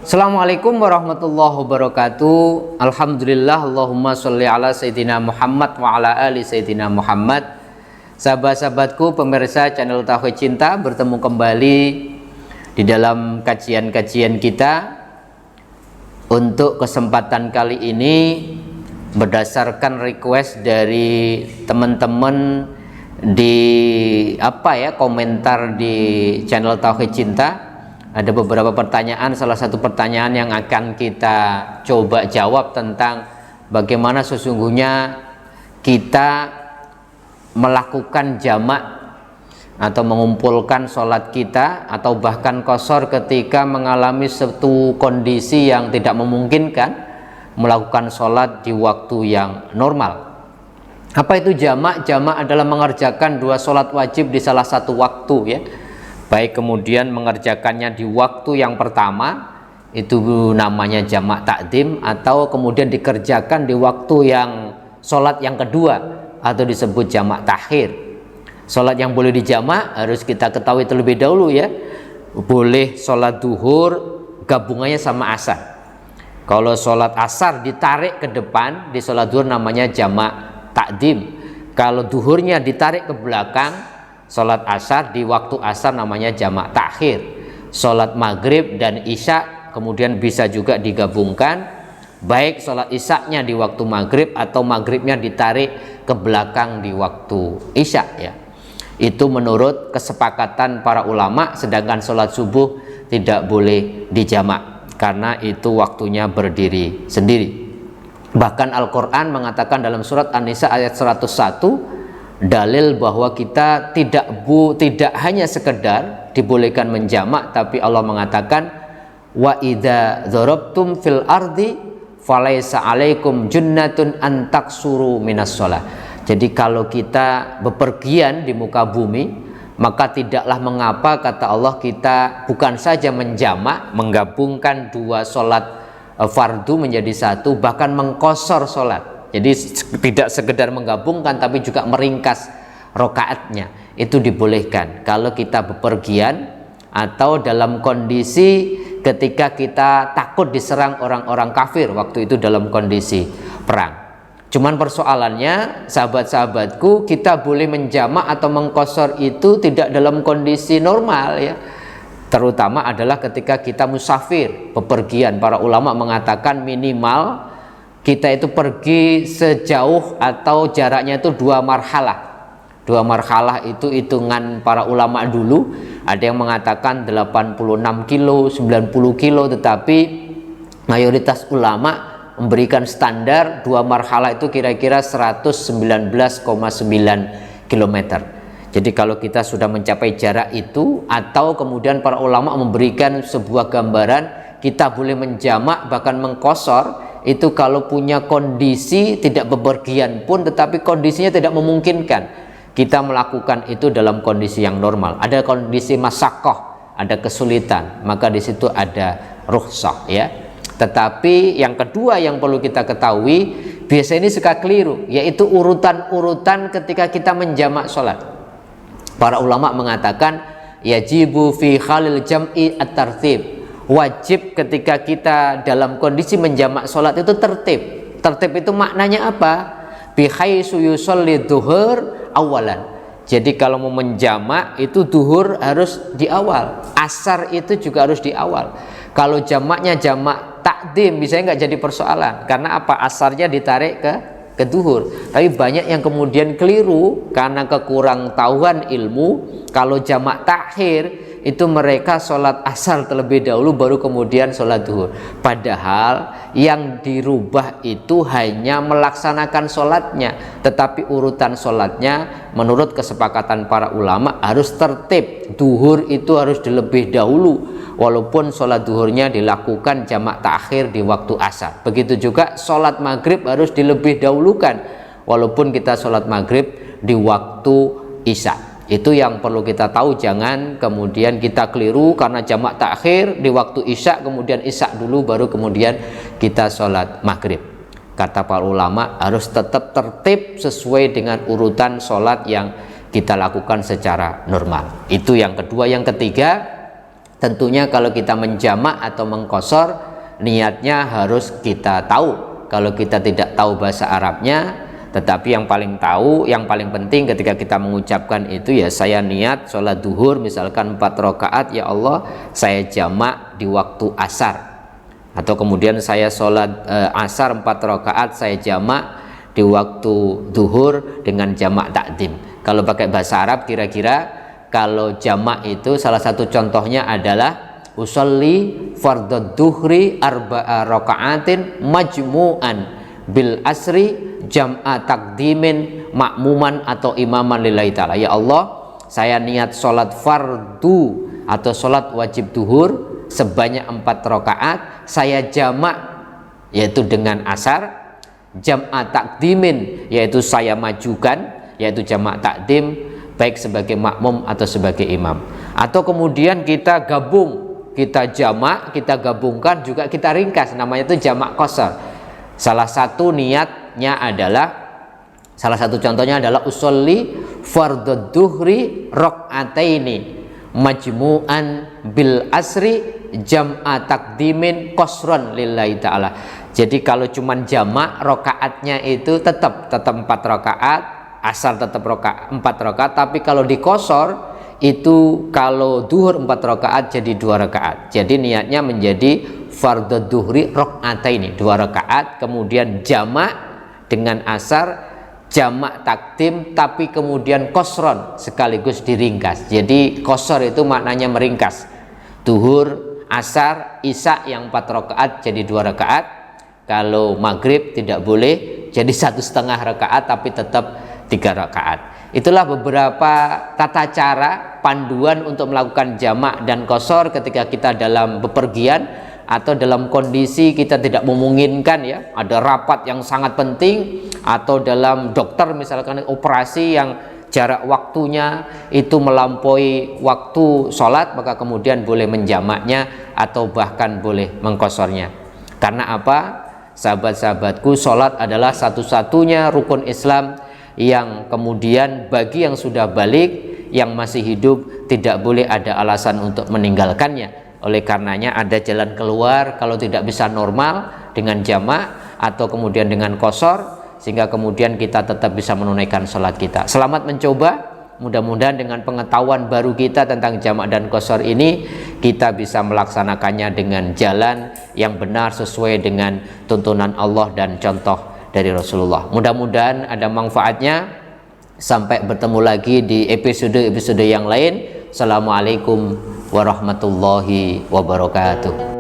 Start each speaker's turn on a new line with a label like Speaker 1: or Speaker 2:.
Speaker 1: Assalamualaikum warahmatullahi wabarakatuh. Alhamdulillah, Allahumma sholli ala Sayyidina Muhammad wa ala ali Sayyidina Muhammad. Sahabat-sahabatku pemirsa channel Tauhid Cinta, bertemu kembali di dalam kajian-kajian kita. Untuk kesempatan kali ini, berdasarkan request dari teman-teman di komentar di channel Tauhid Cinta, ada beberapa pertanyaan. Salah satu pertanyaan yang akan kita coba jawab tentang bagaimana sesungguhnya kita melakukan jamak atau mengumpulkan sholat kita atau bahkan qashar ketika mengalami suatu kondisi yang tidak memungkinkan melakukan sholat di waktu yang normal. Apa itu jamak? Jamak adalah mengerjakan dua sholat wajib di salah satu waktu, ya. Baik kemudian mengerjakannya di waktu yang pertama, itu namanya jamak takdim, atau kemudian dikerjakan di waktu yang sholat yang kedua, atau disebut jamak takhir. Sholat yang boleh dijamak harus kita ketahui terlebih dahulu, ya. Boleh sholat duhur gabungannya sama asar. Kalau sholat asar ditarik ke depan, di sholat duhur namanya jamak takdim. Kalau duhurnya ditarik ke belakang, sholat asar di waktu asar namanya jamak takhir. Sholat maghrib dan isya kemudian bisa juga digabungkan, baik sholat isyanya di waktu maghrib atau maghribnya ditarik ke belakang di waktu isya, ya. Itu menurut kesepakatan para ulama. Sedangkan sholat subuh tidak boleh dijamak karena itu waktunya berdiri sendiri. Bahkan Al-Quran mengatakan dalam surat An-Nisa ayat 101, dalil bahwa kita tidak hanya sekedar dibolehkan menjamak, tapi Allah mengatakan wa idza dzarabtum fil ardi falaisa alaikum junnatun an taksuru minas shalah. Jadi kalau kita bepergian di muka bumi, maka tidaklah mengapa, kata Allah, kita bukan saja menjamak, menggabungkan dua sholat fardu menjadi satu, bahkan mengqashar sholat. Jadi tidak sekedar menggabungkan tapi juga meringkas rokaatnya. Itu dibolehkan kalau kita bepergian atau dalam kondisi ketika kita takut diserang orang-orang kafir, waktu itu dalam kondisi perang. Cuman persoalannya, sahabat-sahabatku, kita boleh menjamak atau mengqashar itu tidak dalam kondisi normal, ya. Terutama adalah ketika kita musafir, bepergian. Para ulama mengatakan minimal kita itu pergi sejauh atau jaraknya itu 2 marhalah. 2 marhalah itu hitungan para ulama dulu. Ada yang mengatakan 86 kilo, 90 kilo, tetapi mayoritas ulama memberikan standar 2 marhalah itu kira-kira 119,9 km. Jadi kalau kita sudah mencapai jarak itu, atau kemudian para ulama memberikan sebuah gambaran, kita boleh menjamak bahkan mengqashar itu kalau punya kondisi tidak bepergian pun, tetapi kondisinya tidak memungkinkan kita melakukan itu dalam kondisi yang normal. Ada kondisi masyaqqah, ada kesulitan, maka di situ ada rukhsah, ya. Tetapi yang kedua yang perlu kita ketahui, biasanya ini suka keliru, yaitu urutan-urutan ketika kita menjamak sholat. Para ulama mengatakan yajibu fi khalil jam'i at-tartib. Wajib ketika kita dalam kondisi menjamak sholat itu tertib. Tertib itu maknanya apa? Bihaitsu yusolli duhur awalan. Jadi kalau mau menjamak itu duhur harus di awal, asar itu juga harus di awal. Kalau jamaknya jamak takdim biasanya nggak jadi persoalan, karena apa? Asarnya ditarik ke duhur. Tapi banyak yang kemudian keliru karena kekurang tahuan ilmu. Kalau jamak takhir itu mereka sholat asar terlebih dahulu baru kemudian sholat duhur. Padahal yang dirubah itu hanya melaksanakan sholatnya, tetapi urutan sholatnya menurut kesepakatan para ulama harus tertib. Duhur itu harus dilebih dahulu, walaupun sholat duhurnya dilakukan jamak takhir di waktu asar. Begitu juga sholat maghrib harus dilebih dahulukan, walaupun kita sholat maghrib di waktu isya. Itu yang perlu kita tahu, jangan kemudian kita keliru karena jamak takhir di waktu isya, kemudian isya dulu baru kemudian kita sholat maghrib. Kata para ulama harus tetap tertib sesuai dengan urutan sholat yang kita lakukan secara normal. Itu yang kedua. Yang ketiga, Tentunya kalau kita menjamak atau mengqashar, niatnya harus kita tahu. Kalau kita tidak tahu bahasa Arabnya, tetapi yang paling penting ketika kita mengucapkan itu ya, saya niat sholat duhur misalkan 4 rakaat, ya Allah saya jamak di waktu asar, atau kemudian saya sholat asar 4 rakaat, saya jamak di waktu duhur dengan jamak takdim. Kalau pakai bahasa Arab, kira-kira kalau jamak itu salah satu contohnya adalah usolli fardhu duhri arba'a raka'atin majmu'an bil asri jam'a takdimin makmuman atau imaman lillahi ta'ala. Ya Allah, saya niat sholat fardu atau sholat wajib duhur sebanyak 4 rakaat, saya jamak yaitu dengan asar, jam'a takdimin yaitu saya majukan, yaitu jamak takdim baik sebagai makmum atau sebagai imam. Atau kemudian kita gabung, kita jamak, kita gabungkan, juga kita ringkas, namanya itu jamak qashar. Salah satu niatnya adalah, salah satu contohnya adalah usolli fardhu duhri rakaataini majmu'an bil asri jam'a takdimin qasran lillahi ta'ala. Jadi kalau cuman jamak, rakaatnya itu tetap 4 rakaat, asar tetap 4 rakaat, tapi kalau di qashar itu kalau duhur 4 rakaat jadi 2 rakaat. Jadi niatnya menjadi fardhu duhri rakaataini 2 rakaat, kemudian jamak dengan asar, jamak takdim, tapi kemudian qashron sekaligus diringkas. Jadi qashar itu maknanya meringkas. Duhur, asar, isya yang 4 rakaat jadi 2 rakaat. Kalau maghrib tidak boleh, jadi 1,5 rakaat tapi tetap 3 rakaat. Itulah beberapa tata cara panduan untuk melakukan jamak dan qashar ketika kita dalam bepergian atau dalam kondisi kita tidak memungkinkan, ya, ada rapat yang sangat penting, atau dalam dokter misalkan operasi yang jarak waktunya itu melampaui waktu sholat, maka kemudian boleh menjamaknya atau bahkan boleh mengqasharnya. Karena apa? Sahabat-sahabatku, sholat adalah satu-satunya rukun Islam yang kemudian bagi yang sudah balik, yang masih hidup, tidak boleh ada alasan untuk meninggalkannya. Oleh karenanya ada jalan keluar kalau tidak bisa normal dengan jamak atau kemudian dengan qashar, sehingga kemudian kita tetap bisa menunaikan sholat kita. Selamat mencoba. Mudah-mudahan dengan pengetahuan baru kita tentang jamak dan qashar ini, kita bisa melaksanakannya dengan jalan yang benar sesuai dengan tuntunan Allah dan contoh dari Rasulullah. Mudah-mudahan ada manfaatnya. Sampai bertemu lagi di episode yang lain. Assalamualaikum warahmatullahi wabarakatuh.